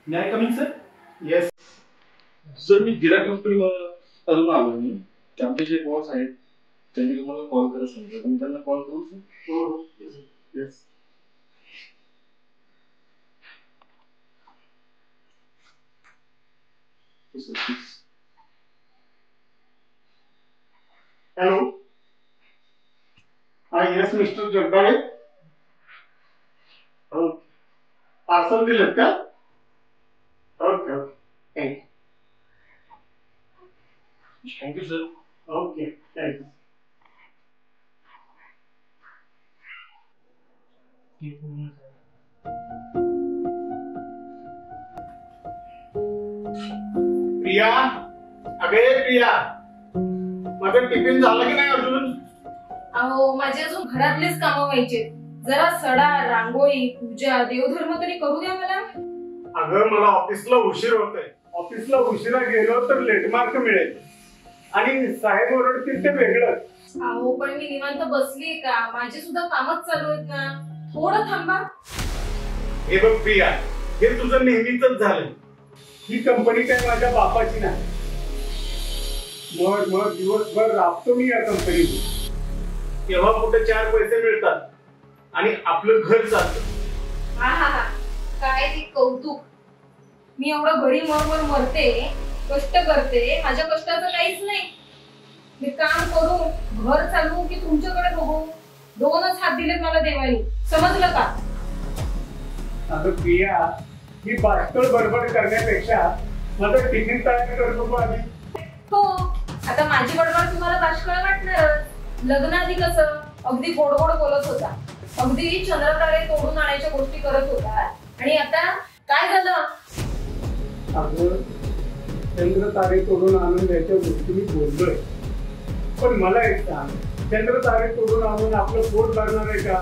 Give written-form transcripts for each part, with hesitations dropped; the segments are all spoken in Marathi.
May I come in, sir? Yes. Sir मी गिरा कंपनीला अजून आलो नाही. आमचे जे बॉस आहेत त्यांनी तुम्हाला कॉल करायला सांगितलं. तुम्ही त्यांना कॉल करू सर? हो. Yes. Hello. Yes, Mr. Jagdale. Oh, parcel दिलेत का? Okay. Thank you sir. Okay. Thank you. Priya, अगे प्रिया, माझं टिफिन झालं की नाही अजून? अहो माझे अजून घरातलेच कामं व्हायचे. जरा सडा, रांगोळी, पूजा, देवधर्म तरी करू द्या मला. अगं मला ऑफिसला उशीर होतोय. ऑफिसला उशिरा गेलो तर लेट मार्क मिळेल आणि साहेब ओरडतील ते वेगळं. अहो पण मी निवांत बसलीये का? माझे सुद्धा कामच चालू आहेत ना. थोडं थांबा. हे बघ प्रिया, हे तुझं नेहमीच झालं. ही कंपनी काय माझ्या बापाची नाही. मग दिवसभर राबतो मी या कंपनीत. तेव्हा कुठे 4 पैसे मिळतात आणि आपलं घर चालतं. हा काय ते कौतुक. मी एवढं घरी मरते, कष्ट करते, माझ्या कष्टाचं काहीच नाही. मी काम करू, घर चालवू की तुमच्याकडे बघू, 2च हात दिलेत मला देवानी. समजलं का? अगं प्रिया, ही बाष्कळ बडबड करण्यापेक्षा माझं टिफिन तयार करतो का आधी? हो, आता माझी बडबड तुम्हाला बाष्कळ वाटणारच. लग्नाआधी कसं अगदी गोड गोड बोलत होता, अगदी चंद्रतारे तोडून आणायच्या गोष्टी करत होता, आणि आता काय झालं? अगं चंद्रतारे तोडून आणून द्यायच्या गोष्टी मी बोललोय, पण मला एक सांग, चंद्रतारे तोडून आणून आपलं पोट भरणार आहे का?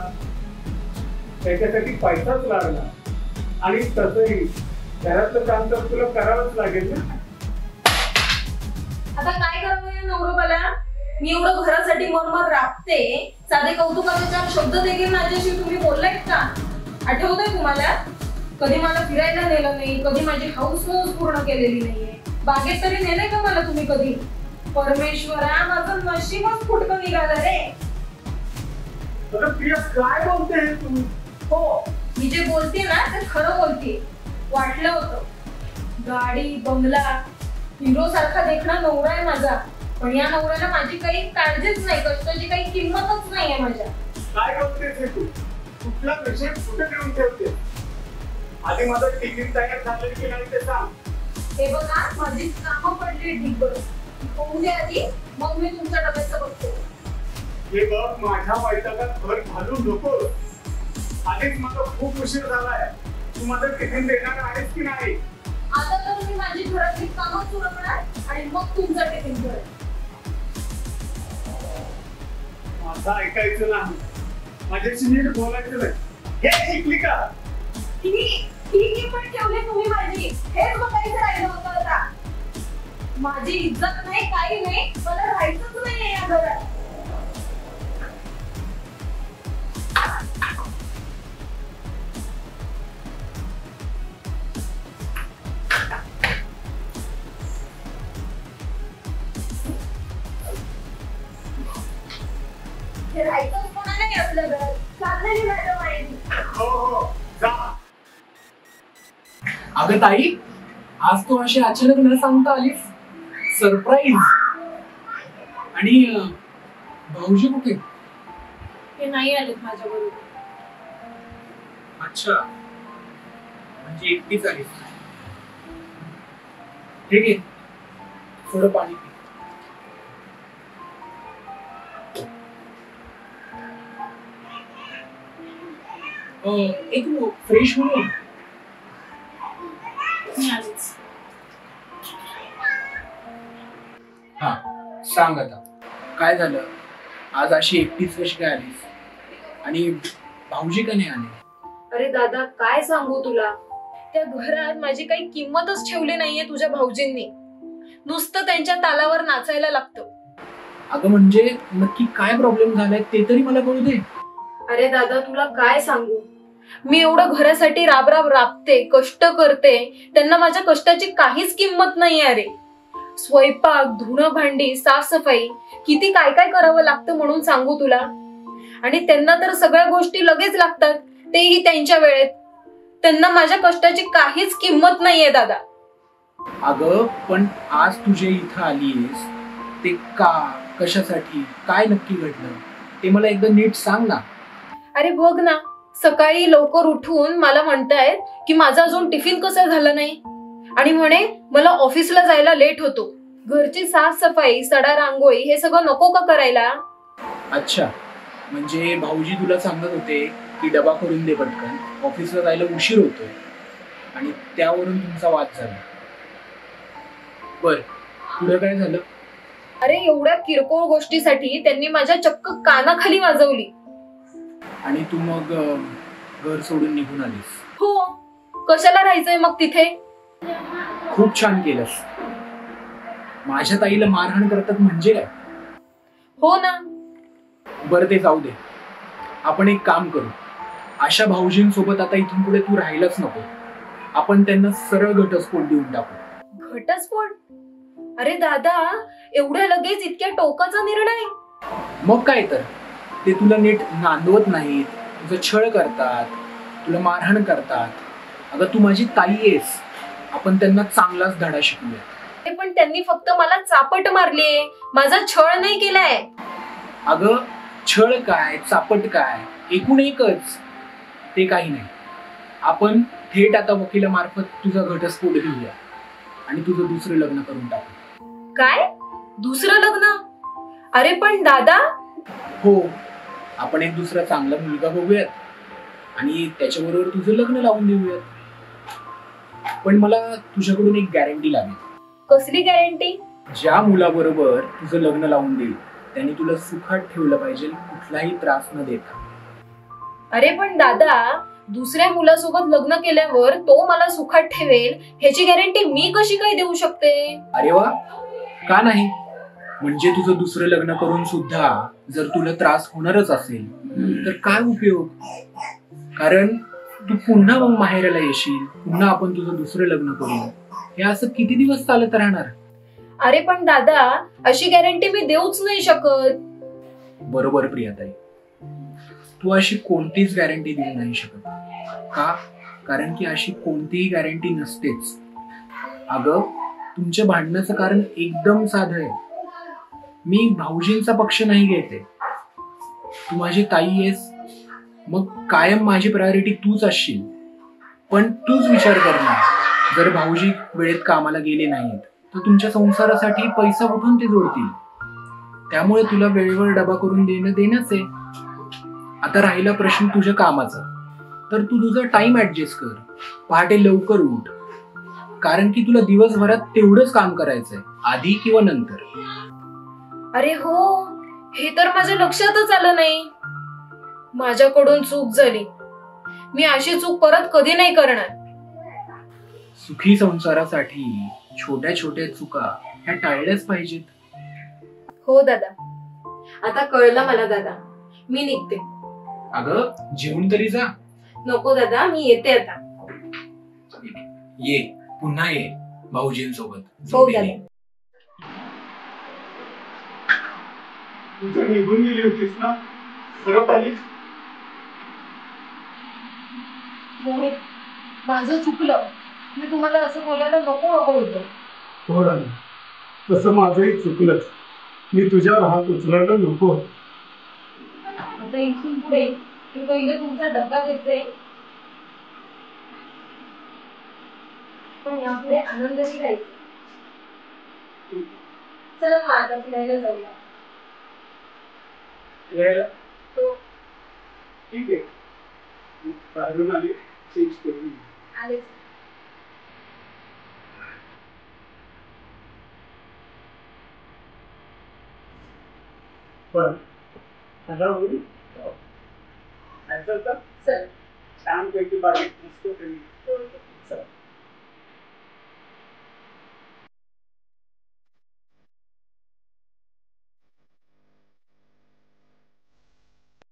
त्याच्यासाठी पैसाच लागला, आणि तसंही घरातलं काम तर तुला करावंच लागेल ना. आता काय करावं या नवरोबाला? मी एवढं घरासाठी मरमर राबते, साधे कौतुकाचे 4 शब्द देखील माझ्याशी तुम्ही बोललायत का? आठवतंय तुम्हाला? कधी मला फिरायला नेलं नाही, कधी माझी हाऊस पूर्ण केलेली नाहीये. बागेत तरी नेलंय का मला तुम्ही कधी? परमेश्वरा, माझं नशीबच फुटकं निघालं रे. प्रिया काय बोलते तू? हो, मी जे बोलते ना ते खरं बोलते. वाटलं होतं गाडी, बंगला, हिरो सारखा देखणा नवरा आहे माझा, पण या नवऱ्याला माझी काही काळजीच नाही, कष्टाची काही किंमतच नाहीये माझ्या. काय बोलतेस हे तू? कुठला विषय कुठे घेऊन ठेवते? आधी माझं टिफिन तयार झालं की नाही ते सांग. हे बघा, माझी कामं पडली ठीक बरं, होऊ दे आधी, मग मी तुमच्या डब्याचं बघतो. हे बघ, माझ्या वैतागात भर घालू नको. आधीच मला खूप उशीर झालाय. तू माझं टिफिन देणार आहेस की नाही? आता तर तुम्ही माझी घरातली कामं सुरवणार आणि मग तुमचं टिफिन कर. माझं ऐकायचं नाही, माझ्याशी नीट बोलायचं नाही. हे शिकली का? ही पण ठेवले तुम्ही माझी, हेच बघायचं राहिलं होतं आता. माझी इज्जत नाही, काही नाही, मला राहायचंच नाहीये या घरात. राहायचंच कोणा नाही आपल्या घरात. चाललंय माझ्या माहिती. हो, जा. अगं ताई, आज तू अशी अचानक न सांगता आलीस. सरप्राईज. आणि भाऊजी कुठे? ते नाही आलेत माझ्या बरोबर. अच्छा, म्हणजे एकटीच आलीस. ठीक आहे, थोडं पाणी पी. एक फ्रेश होऊन. हा, सांग आता काय झालं? आज अशी एकटीच कशी काय आलीस? आणि भाऊजी का नाही आले? अरे दादा, काय सांगू तुला, त्या घरात माझी काही किंमतच ठेवली नाहीये तुझ्या भाऊजींनी. नुसतं त्यांच्या तालावर नाचायला लागतं. अगं म्हणजे नक्की काय प्रॉब्लेम झालाय ते तरी मला कळू दे. अरे दादा, तुला काय सांगू, मी एवढं घरासाठी राबराब राबते, कष्ट करते, त्यांना माझ्या कष्टाची काहीच किंमत नाही अरे. स्वयंपाक, धुणं भांडी, साफसफाई किती काय काय करावं लागतं म्हणून सांगू तुला. आणि त्यांना तर सगळ्या गोष्टी लगेच लागतात, तेही त्यांच्या वेळेत. त्यांना माझ्या कष्टाची काहीच किंमत नाहीये दादा. अगं पण आज तुझ्या इथं आलीस ते का, कशासाठी, काय नक्की घडलं ते मला एकदा नीट सांग ना. अरे बघ ना, सकाळी लवकर उठून मला म्हणतायत की माझा अजून टिफिन कसा झाला नाही, आणि म्हणे मला ऑफिसला जायला लेट होतो. घरची साफसफाई, सडा रांगोळी हे सगळं नको का करायला? अच्छा, म्हणजे भाऊजी तुला सांगत होते की डबा करून दे पटकन, ऑफिसला जायला उशीर होतोय, आणि त्यावरून तुमचा वाद झाला. बर, पुढे काय झालं? अरे एवढ्या किरकोळ गोष्टीसाठी त्यांनी माझ्या चक्क कानाखाली वाजवली. आणि तू मग घर सोडून निघून आलीस? हो, कशाला राहायचंय मग तिथे? खूप छान केलंस. माझ्या ताईला मारहाण करतात म्हणजे काय? हो ना. बरं ते जाऊ दे, आपण एक काम करू. अशा भाऊजींसोबत आता इथून पुढे तू राहायलाच नको. आपण त्यांना सरळ घटस्फोट देऊन टाकू. घटस्फोट? अरे दादा, एवढ्या लगेच इतक्या टोकाचा निर्णय? मग काय तर, ते तुला नीट नांदवत नाहीत, तुझं छळ करतात, तुला मारहाण करतात. अगं तू माझी ताई आहेस, आपण त्यांना चांगलाच धडा शिकूया. पण त्यांनी फक्त मला चापट मारलीये, माझा छळ नाही केलाय. अगं छळ काय, चापट काय, एकूण एकच. ते काही नाही, आपण थेट आता वकिलामार्फत तुझा घटस्फोट घेऊया आणि तुझं दुसरं लग्न करून टाकू. काय? दुसरं लग्न? अरे पण दादा. हो, आपण एक दुसरा चांगला मुलगा बघूयात आणि त्याच्याबरोबर तुझं लग्न लावून देऊयात. पण मला तुझ्याकडून एक गॅरंटी लागेल. कसली गॅरंटी? ज्या मुलाबरोबर तुझं लग्न लावून देईल त्यांनी तुला सुखात ठेवलं पाहिजे, कुठलाही त्रास न देता. अरे पण दादा, दुसऱ्या मुलासोबत लग्न केल्यावर तो मला सुखात ठेवेल ह्याची गॅरंटी मी कशी काय देऊ शकते? अरे वा, का नाही? म्हणजे तुझं दुसरं लग्न करून सुद्धा जर तुला त्रास होणारच असेल तर काय उपयोग? कारण तू पुन्हा मग माहेराला येशील, पुन्हा आपण तुझं दुसरं लग्न करू. हे असं किती दिवस चालत राहणार? अरे पण दादा, अशी गॅरंटी मी देऊच नाही शकत. बरोबर प्रियाताई, तू अशी कोणतीच गॅरंटी देऊ नाही शकत. का? कारण की अशी कोणतीही गॅरंटी नसतेच. अगं, तुमच्या भांडणाचं कारण एकदम साधं आहे. मी भाऊजींचा पक्ष नाही घेते. तू माझी ताई आहेस, मग कायम माझी प्रायोरिटी तूच असशील. पण तूच विचार कर ना, जर भाऊजी वेळेत कामाला गेले नाहीत तर तुमच्या संसारासाठी पैसा कुठून ते जोडतील? त्यामुळे तुला वेळेवर डबा करून देणंच आहे. आता राहिला प्रश्न तुझ्या कामाचा, तर तू तुझा टाइम ऍडजस्ट कर. पहाटे लवकर उठ, कारण की तुला दिवसभरात तेवढंच काम करायचंय, आधी किंवा नंतर. अरे हो, हे तर माझ्या लक्षातच आलं नाही. माझ्याकडून चूक झाली. मी अशी चूक परत कधी नाही करणार. सुखी संसारासाठी छोट्या छोट्या चुका ह्या टाळल्याच पाहिजेत. हो दादा, आता कळलं मला दादा. मी निघते. अगं जेवून तरी जा. नको दादा, मी येते आता. ये, पुन्हा ये भाऊजींसोबत. हो दादा. तुझं निघून गेली होतीस ना, परत आलीस. मोहित, माझं चुकलं. मी तुम्हाला असं बोलायला नको होतं. हो राणी, तसं माझंही चुकलंच. मी तुझ्यावर हात उचलायला नको. आता इथून पुढे मी पहिले तुमचा डबा घेते, पण यापुढे आनंदाने राहायचं. चला मग आता फिरायला जाऊया. हो, ठीक आहे. बाहेरून आली, चेंज करून आले. पण आता होईल चल चल. छान पैकी बारीक मस्त करी.